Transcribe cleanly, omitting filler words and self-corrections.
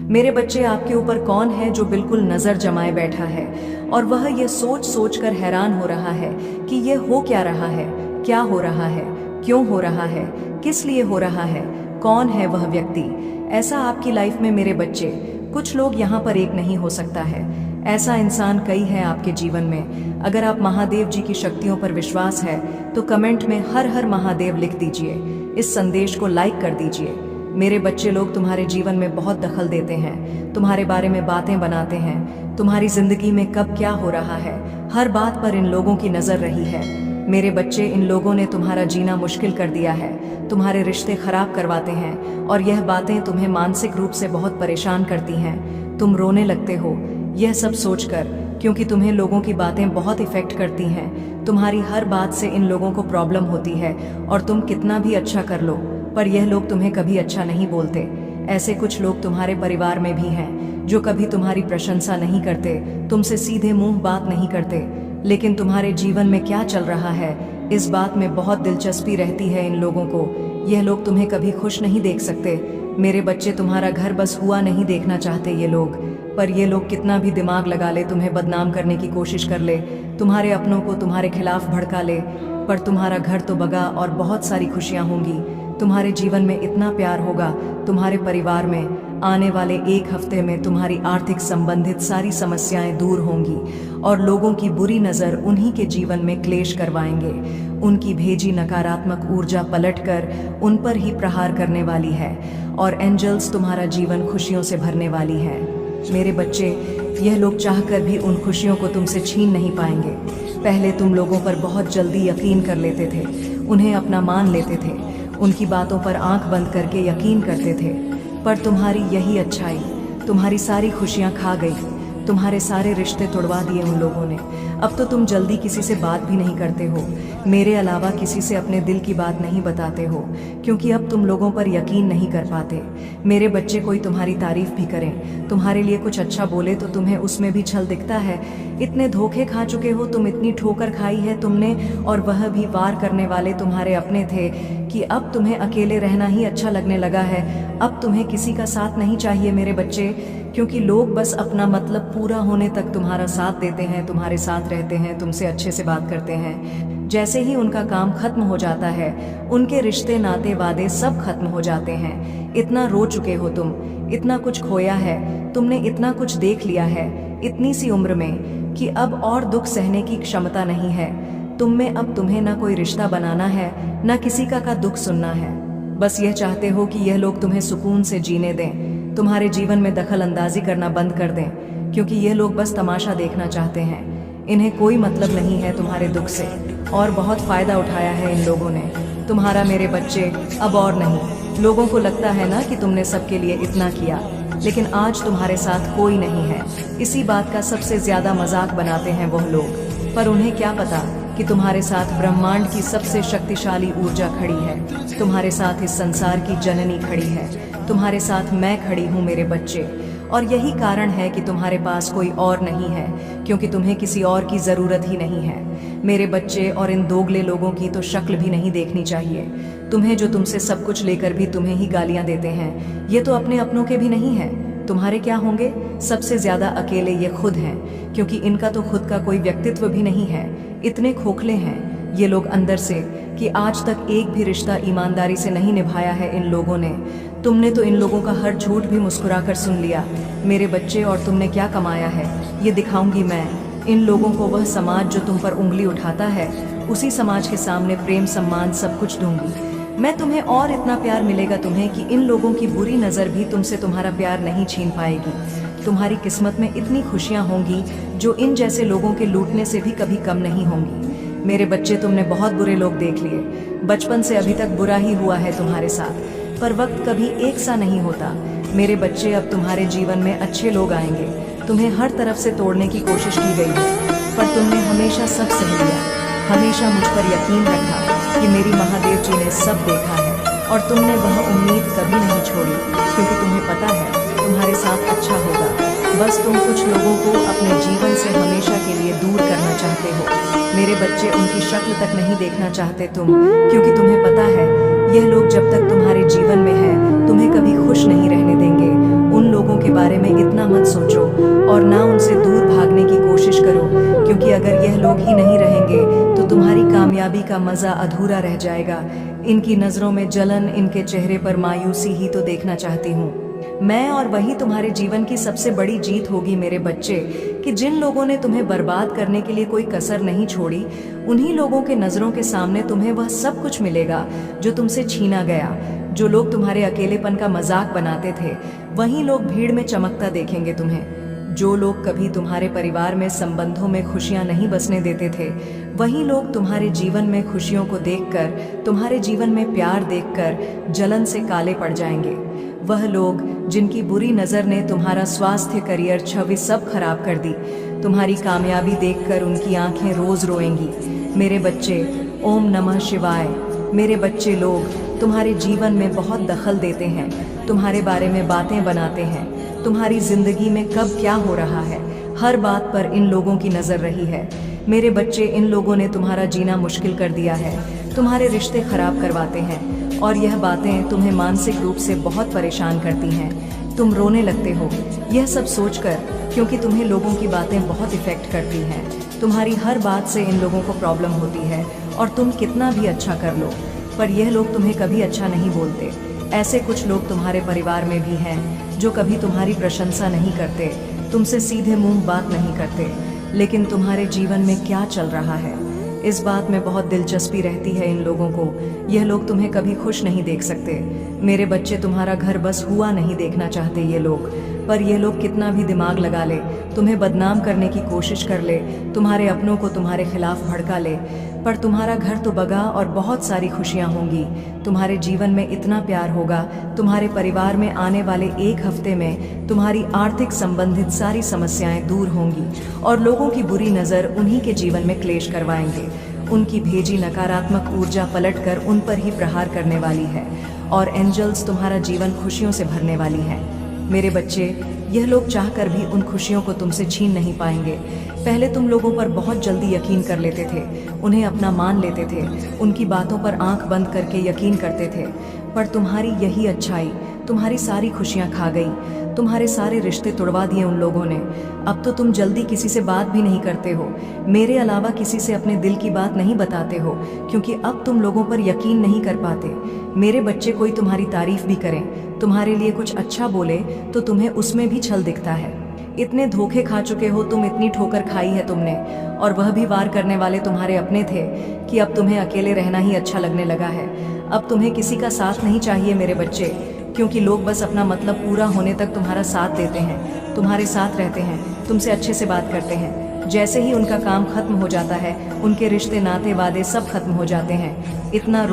मेरे बच्चे, आपके ऊपर कौन है जो बिल्कुल नजर जमाए बैठा है और वह यह सोच सोच कर हैरान हो रहा है कि यह हो क्या रहा है, क्या हो रहा है, क्यों हो रहा है, किस लिए हो रहा है, कौन है वह व्यक्ति। ऐसा आपकी लाइफ में मेरे बच्चे, कुछ लोग यहाँ पर एक नहीं हो सकता है, ऐसा इंसान कई है आपके जीवन में। अगर आप महादेव जी की शक्तियों पर विश्वास है तो कमेंट में हर हर महादेव लिख दीजिए। इस संदेश को लाइक कर दीजिए। मेरे बच्चे, लोग तुम्हारे जीवन में बहुत दखल देते हैं, तुम्हारे बारे में बातें बनाते हैं, तुम्हारी जिंदगी में कब क्या हो रहा है, हर बात पर इन लोगों की नजर रही है। मेरे बच्चे, इन लोगों ने तुम्हारा जीना मुश्किल कर दिया है, तुम्हारे रिश्ते खराब करवाते हैं और यह बातें तुम्हें मानसिक रूप से बहुत परेशान करती हैं। तुम रोने लगते हो यह सब सोचकर, क्योंकि तुम्हें लोगों की बातें बहुत इफेक्ट करती हैं। तुम्हारी हर बात से इन लोगों को प्रॉब्लम होती है और तुम कितना भी अच्छा कर लो पर यह लोग तुम्हें कभी अच्छा नहीं बोलते। ऐसे कुछ लोग तुम्हारे परिवार में भी हैं जो कभी तुम्हारी प्रशंसा नहीं करते, तुमसे सीधे मुंह बात नहीं करते, लेकिन तुम्हारे जीवन में क्या चल रहा है इस बात में बहुत दिलचस्पी रहती है इन लोगों को। यह लोग तुम्हें कभी खुश नहीं देख सकते। मेरे बच्चे, तुम्हारा घर बस हुआ नहीं देखना चाहते ये लोग, पर ये लोग कितना भी दिमाग लगा ले, तुम्हें बदनाम करने की कोशिश कर ले, तुम्हारे अपनों को तुम्हारे खिलाफ भड़का ले, पर तुम्हारा घर तो बगा और बहुत सारी खुशियां होंगी। तुम्हारे जीवन में इतना प्यार होगा, तुम्हारे परिवार में आने वाले एक हफ्ते में तुम्हारी आर्थिक संबंधित सारी समस्याएं दूर होंगी और लोगों की बुरी नज़र उन्हीं के जीवन में क्लेश करवाएंगे। उनकी भेजी नकारात्मक ऊर्जा पलटकर उन पर ही प्रहार करने वाली है और एंजल्स तुम्हारा जीवन खुशियों से भरने वाली है। मेरे बच्चे, यह लोग चाहकर भी उन खुशियों को तुमसे छीन नहीं पाएंगे। पहले तुम लोगों पर बहुत जल्दी यकीन कर लेते थे, उन्हें अपना मान लेते थे, उनकी बातों पर आंख बंद करके यकीन करते थे, पर तुम्हारी यही अच्छाई तुम्हारी सारी खुशियां खा गई, तुम्हारे सारे रिश्ते तोड़वा दिए उन लोगों ने। अब तो तुम जल्दी किसी से बात भी नहीं करते हो, मेरे अलावा किसी से अपने दिल की बात नहीं बताते हो, क्योंकि अब तुम लोगों पर यकीन नहीं कर पाते। मेरे बच्चे, कोई तुम्हारी तारीफ भी करें, तुम्हारे लिए कुछ अच्छा बोले तो तुम्हें उसमें भी छल दिखता है। इतने धोखे खा चुके हो तुम, इतनी ठोकर खाई है तुमने, और वह भी वार करने वाले तुम्हारे अपने थे, कि अब तुम्हें अकेले रहना ही अच्छा लगने लगा है। अब तुम्हें किसी का साथ नहीं चाहिए मेरे बच्चे, क्योंकि लोग बस अपना मतलब पूरा होने तक तुम्हारा साथ देते हैं, तुम्हारे साथ रहते हैं, तुमसे अच्छे से बात करते हैं। जैसे ही उनका काम खत्म हो जाता है, उनके रिश्ते नाते वादे सब खत्म हो जाते हैं। इतना रो चुके हो तुम, इतना कुछ खोया है तुमने, इतना कुछ देख लिया है इतनी सी उम्र में, कि अब और दुख सहने की क्षमता नहीं है तुम में। अब तुम्हें ना कोई रिश्ता बनाना है, ना किसी का दुख सुनना है। बस यह चाहते हो कि यह लोग तुम्हें सुकून से जीने दें, तुम्हारे जीवन में दखल अंदाजी करना बंद कर दें, क्योंकि यह लोग बस तमाशा देखना चाहते हैं। इन्हें कोई मतलब नहीं है तुम्हारे दुख से, और बहुत फायदा उठाया है इन लोगों ने तुम्हारा। मेरे बच्चे, अब और नहीं। लोगों को लगता है ना कि तुमने सबके लिए इतना किया, लेकिन आज तुम्हारे साथ कोई नहीं है। इसी बात का सबसे ज्यादा मजाक बनाते हैं वह लोग, पर उन्हें क्या पता कि तुम्हारे साथ ब्रह्मांड की सबसे शक्तिशाली ऊर्जा खड़ी है, तुम्हारे साथ इस संसार की जननी खड़ी है, तुम्हारे साथ मैं खड़ी हूँ मेरे बच्चे। और यही कारण है कि तुम्हारे पास कोई और नहीं है, क्योंकि तुम्हें किसी और की जरूरत ही नहीं है मेरे बच्चे। और इन दोगले लोगों की तो शक्ल भी नहीं देखनी चाहिए तुम्हें, जो तुमसे सब कुछ लेकर भी तुम्हें ही गालियां देते हैं। ये तो अपने अपनों के भी नहीं है, तुम्हारे क्या होंगे? सबसे ज्यादा अकेले ये खुद हैं, क्योंकि इनका तो खुद का कोई व्यक्तित्व भी नहीं है। इतने खोखले हैं ये लोग अंदर से कि आज तक एक भी रिश्ता ईमानदारी से नहीं निभाया है इन लोगों ने। तुमने तो इन लोगों का हर झूठ भी मुस्कुराकर सुन लिया मेरे बच्चे, और तुमने क्या कमाया है ये दिखाऊंगी मैं। इन लोगों को वह समाज जो तुम पर उंगली उठाता है, उसी समाज के सामने प्रेम सम्मान सब कुछ दूंगी मैं तुम्हें, और इतना प्यार मिलेगा तुम्हें कि इन लोगों की बुरी नज़र भी तुमसे तुम्हारा प्यार नहीं छीन पाएगी। तुम्हारी किस्मत में इतनी खुशियां होंगी जो इन जैसे लोगों के लूटने से भी कभी कम नहीं होंगी मेरे बच्चे। तुमने बहुत बुरे लोग देख लिए, बचपन से अभी तक बुरा ही हुआ है तुम्हारे साथ, पर वक्त कभी एक सा नहीं होता मेरे बच्चे। अब तुम्हारे जीवन में अच्छे लोग आएंगे, तुम्हें हर तरफ से तोड़ने की कोशिश की गई है, पर तुमने हमेशा सब सह लिया, हमेशा मुझ पर यकीन रखा कि मेरी महादेव जी ने सब देखा है, और तुमने वह उम्मीद कभी नहीं छोड़ी, क्योंकि तुम्हें पता है तुम्हारे साथ अच्छा होगा। बस तुम कुछ लोगों को अपने जीवन से हमेशा के लिए दूर करना चाहते हो मेरे बच्चे, उनकी शक्ल तक नहीं देखना चाहते तुम, क्योंकि तुम्हें पता है यह लोग जब तक तुम्हारे जीवन में है तुम्हें कभी खुश नहीं रहने देंगे। उन लोगों के बारे में इतना मत सोचो और ना उनसे दूर भागने की कोशिश करो, क्योंकि अगर यह लोग ही नहीं रहेंगे तो तुम्हारी कामयाबी का मज़ा अधूरा रह जाएगा। इनकी नज़रों में जलन, इनके चेहरे पर मायूसी ही तो देखना चाहती हूँ मैं, और वही तुम्हारे जीवन की सबसे बड़ी जीत होगी मेरे बच्चे, कि जिन लोगों ने तुम्हें बर्बाद करने के लिए कोई कसर नहीं छोड़ी, उन्हीं लोगों के नज़रों के सामने तुम्हें वह सब कुछ मिलेगा जो तुमसे छीना गया। जो लोग तुम्हारे अकेलेपन का मजाक बनाते थे, वहीं लोग भीड़ में चमकता देखेंगे तुम्हें। जो लोग कभी तुम्हारे परिवार में, संबंधों में खुशियां नहीं बसने देते थे, वहीं लोग तुम्हारे जीवन में खुशियों को देखकर, तुम्हारे जीवन में प्यार देखकर जलन से काले पड़ जाएंगे। वह लोग जिनकी बुरी नज़र ने तुम्हारा स्वास्थ्य, करियर, छवि सब खराब कर दी, तुम्हारी कामयाबी देखकर उनकी आंखें रोज रोएंगी। मेरे बच्चे, ओम नमः शिवाय। मेरे बच्चे, लोग तुम्हारे जीवन में बहुत दखल देते हैं, तुम्हारे बारे में बातें बनाते हैं, तुम्हारी जिंदगी में कब क्या हो रहा है, हर बात पर इन लोगों की नज़र रही है। मेरे बच्चे, इन लोगों ने तुम्हारा जीना मुश्किल कर दिया है, तुम्हारे रिश्ते खराब करवाते हैं, और यह बातें तुम्हें मानसिक रूप से बहुत परेशान करती हैं। तुम रोने लगते हो यह सब सोचकर, क्योंकि तुम्हें लोगों की बातें बहुत इफेक्ट करती हैं। तुम्हारी हर बात से इन लोगों को प्रॉब्लम होती है, और तुम कितना भी अच्छा कर लो, पर यह लोग तुम्हें कभी अच्छा नहीं बोलते। ऐसे कुछ लोग तुम्हारे परिवार में भी हैं जो कभी तुम्हारी प्रशंसा नहीं करते, तुमसे सीधे मुंह बात नहीं करते, लेकिन तुम्हारे जीवन में क्या चल रहा है इस बात में बहुत दिलचस्पी रहती है इन लोगों को। यह लोग तुम्हें कभी खुश नहीं देख सकते। मेरे बच्चे, तुम्हारा घर बस हुआ नहीं देखना चाहते ये लोग, पर यह लोग कितना भी दिमाग लगा ले, तुम्हें बदनाम करने की कोशिश कर ले, तुम्हारे अपनों को तुम्हारे खिलाफ भड़का ले, पर तुम्हारा घर तो बगा और बहुत सारी खुशियां होंगी। तुम्हारे जीवन में इतना प्यार होगा, तुम्हारे परिवार में आने वाले एक हफ्ते में तुम्हारी आर्थिक संबंधित सारी समस्याएं दूर होंगी, और लोगों की बुरी नज़र उन्हीं के जीवन में क्लेश करवाएंगे। उनकी भेजी नकारात्मक ऊर्जा पलटकर उन पर ही प्रहार करने वाली है, और एंजल्स तुम्हारा जीवन खुशियों से भरने वाली है। मेरे बच्चे, यह लोग चाहकर भी उन खुशियों को तुमसे छीन नहीं पाएंगे। पहले तुम लोगों पर बहुत जल्दी यकीन कर लेते थे, उन्हें अपना मान लेते थे, उनकी बातों पर आंख बंद करके यकीन करते थे, पर तुम्हारी यही अच्छाई तुम्हारी सारी खुशियां खा गई। तुम्हारे सारे रिश्ते तोड़वा दिए उन लोगों ने। अब तो तुम जल्दी किसी से बात भी नहीं करते हो, मेरे अलावा किसी से अपने दिल की बात नहीं बताते हो, क्योंकि अब तुम लोगों पर यकीन नहीं कर पाते। मेरे बच्चे, कोई तुम्हारी तारीफ भी करे, तुम्हारे लिए कुछ अच्छा बोले, तो तुम्हें उसमें भी छल दिखता है। इतने धोखे खा चुके हो तुम, इतनी ठोकर खाई है तुमने, और वह भी वार करने वाले तुम्हारे अपने थे, कि अब तुम्हें अकेले रहना ही अच्छा लगने लगा है। अब तुम्हें किसी का साथ नहीं चाहिए मेरे बच्चे, क्योंकि लोग बस अपना मतलब पूरा होने तक तुम्हारा साथ देते हैं, तुम्हारे साथ रहते हैं, तुमसे अच्छे से बात करते हैं। जैसे ही उनका काम खत्म हो जाता है, उनके रिश्ते, नाते, वादे सब खत्म हो जाते हैं। इतना रोज